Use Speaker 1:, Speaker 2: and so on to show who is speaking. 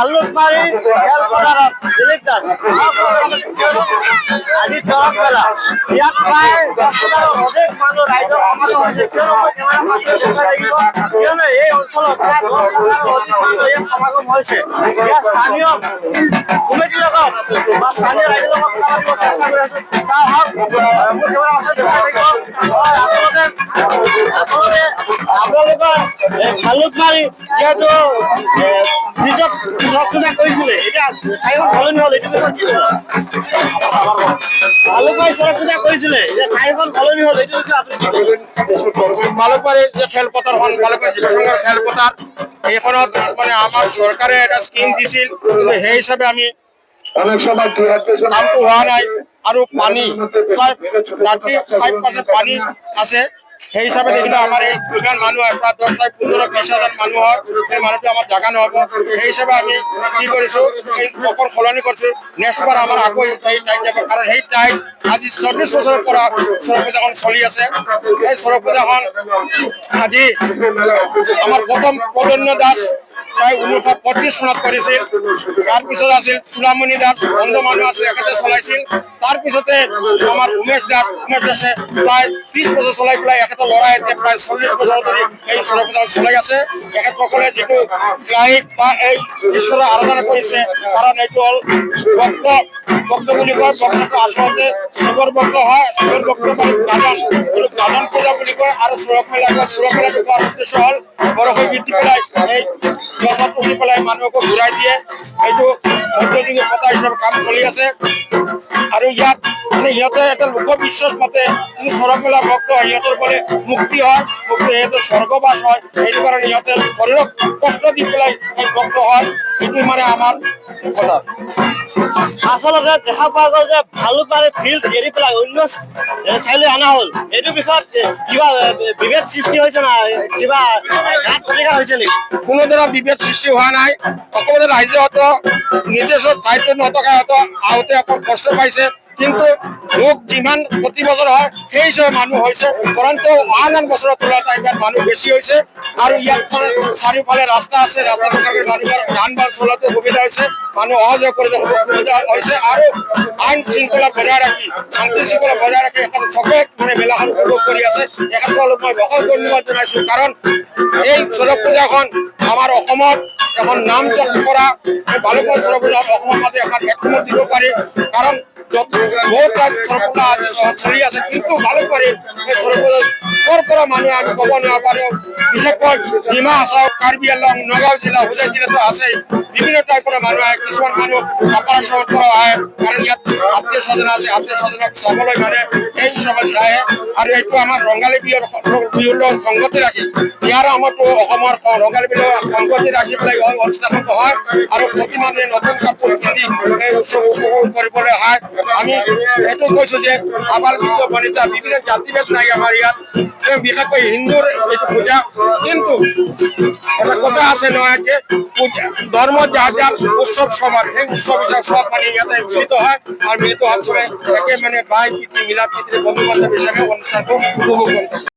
Speaker 1: আলুতমাৰী খেলপথাৰত দিলীপ দাস আজি দৰং মেলা ইয়াত প্ৰায় 10,000ৰো অধিক মানুহ ৰাইজৰ সমাগম হৈছে কিয়নো এই অঞ্চলত প্ৰায় 10,000ৰো অধিক মানুহ ইয়াত সমাগম হৈছে। ইয়াত স্থানীয় কমিটিৰ লগত বা স্থানীয় ৰাইজৰ লগত কথা পাতিব চেষ্টা কৰি আছো। মোৰ কেমেৰা আছে আচলতে আপোনালোকৰ ভালুকমাৰী যিহেতু নিজক পূজা কৰিছিলে এতিয়া ঠাইখন সলনি হ'ল এইটো বিষয়ে কি ভালুকমাৰী চৰক পূজা কৰিছিলে যে ঠাইখন সলনি হ'ল এইটো বিষয়ে আপুনি কি
Speaker 2: ভালুকমাৰী যে খেলপথাৰখন ভালুকমাৰী যুৱসংঘৰ খেলপথাৰ এইখনত মানে আমাৰ চৰকাৰে এটা স্কিম দিছিল সেই হিচাপে আমি কামটো হোৱা নাই আৰু পানী প্ৰায় 35% পানী আছে সেই হিচাপে দেখিলে আমাৰ এই ইমান মানুহ হয় প্ৰায় 10 থেকে 15-20,000 মানুহ হয় এই মানুহটো আমাৰ জাগা নহ'ব সেই হিচাপে আমি কি কৰিছোঁ এই অকল সলনি কৰিছোঁ নেক্সট বাৰ আমাৰ আকৌ এই ঠাইত যাব কাৰণ সেই ঠাইত আজি 40 বছৰৰ পৰা চৰক পূজাখন চলি আছে। এই চৰক পূজাখন আজি আমাৰ প্ৰথম প্ৰদন্য দাস প্ৰায় 1935 চনত কৰিছিল। তাৰপিছত আছিল চুলামণি দাস বন্ধ মানুহ আছিল এখেতে চলাইছিল। তাৰপিছতে আমাৰ উমেশ দাসে প্ৰায় 30 বছৰ চলাই পেলাই এখেতৰ ল'ৰাই এতিয়া প্ৰায় 40 বছৰ ধৰি এই চৰক পূজা চলাই আছে। এখেতসকলে যিটো গ্ৰাহিক বা এই ঈশ্বৰৰ আৰাধনা কৰিছে কাৰণ এইটো হ'ল ভক্ত বুলি কয়। ভক্তটো আচলতে শিৱৰ ভক্ত হয়। শিৱৰ ভক্ত মানে গাজন এইটো গাজন পূজা বুলি কয় আৰু চৰক মেলা কয়। চৰক মেলাটো কোৱাৰ উদ্দেশ্য হ'ল বৰশী বৃদ্ধি পেলাই এই গছত উঠি পেলাই মানুহকো ঘূৰাই দিয়ে এইটো মধ্যযুগীয় কথা হিচাপে কাম চলি আছে। আৰু ইয়াত মানে সিহঁতে এটা লোকবিশ্বাস মতে যিটো চৰক মেলা ভক্ত হয় সিহঁতৰ বোলে মুক্তি হয় মুক্তি সিহঁতৰ স্বৰ্গবাস হয় সেইটো কাৰণে সিহঁতে শৰীৰক কষ্ট দি পেলাই এই ভক্ত হয় এইটো মানে আমাৰ কথা।
Speaker 1: আচলতে দেখা পোৱা গ'ল যে ভালুকমাৰী ফিল্ড এৰি পেলাই অন্য ঠাইলৈ অনা হ'ল এইটো বিষয়ত কিবা বিভেদ সৃষ্টি হৈছে না কিবা ঘাট প্ৰতিঘাত হৈছে নেকি?
Speaker 2: কোনো ধৰণৰ বিভেদ সৃষ্টি হোৱা নাই। অসমত ৰাইজে হয়তো নিজস্ব দায়িত্ব নথকা হয়তো আহোঁতে অকণ কষ্ট পাইছে কিন্তু লোক যিমান প্ৰতি বছৰ হয় সেই হিচাপে মানুহ হৈছে বৰঞ্চ আন বছৰৰ তুলনাত এইবাৰ মানুহ বেছি হৈছে আৰু ইয়াত মানে চাৰিওফালে ৰাস্তা আছে ৰাস্তা থকাৰ মানুহৰ যান বাহন চলাটো সুবিধা হৈছে মানুহ অহা যোৱা কৰি সুবিধা হৈছে আৰু আইন শৃংখলা বজাই ৰাখি শান্তি শৃংখলা বজাই ৰাখি এখেতে চবে মানে মেলাখন উপভোগ কৰি আছে। এখেতসকলক মই বহুত ধন্যবাদ জনাইছোঁ কাৰণ এই চৰক পূজাখন আমাৰ অসমত এখন নাম কৰা এই ভালুকমাৰী চৰক পূজা অসমৰ মাজে এখন একমত দিব পাৰি কাৰণ বহুত চৰক পূজা আজি চলি আছে কিন্তু ভালুকমাৰী এই চৰক পূজা ক'ৰ পৰা মানুহে আমি ক'ব নোৱাৰোঁ। বিশেষকৈ ডিমা হাছাও কাৰ্বি আংলং নগাঁও জিলা হোজাই জিলাতো আছে বিভিন্ন ঠাইৰ পৰা মানুহ আহে কিছুমান মানুহ আপাৰ আসামৰ পৰা আহে কাৰণ ইয়াত আত্মীয় স্বজন আছে আত্মীয় স্বজনক চাবলৈ মানে এই হিচাপত আহে আৰু এইটো আমাৰ ৰঙালী বিহুৰ লগত সংগতি ৰাখি ইয়াৰ আমাৰতো অসমৰ ৰঙালী বিহু সংগতি ৰাখি পেলাই অনুষ্ঠানটো হয় আৰু প্ৰতি মানুহে নতুন কাপোৰ পিন্ধি এই উৎসৱ উপভোগ কৰিবলৈ আহে। আমি এইটো কৈছোঁ যে আবাল বৃদ্ধ বনিতা বিভিন্ন জাতিভেদ নাই আমাৰ ইয়াত বিশেষকৈ হিন্দুৰ এইটো পূজা কিন্তু এটা কথা আছে নহয় যে পূজা ধর্ম যার যার উৎসব সবার এই উৎসব হিসাবে সব মানে ইয়াতে মিলিত হয় আর মিলিত হওয়ার সময় একে মানে ভাই প্রীতি মিলাদ প্রীতি বন্ধু বান্ধব হিসাবে অনুষ্ঠানকে উপভোগ করতে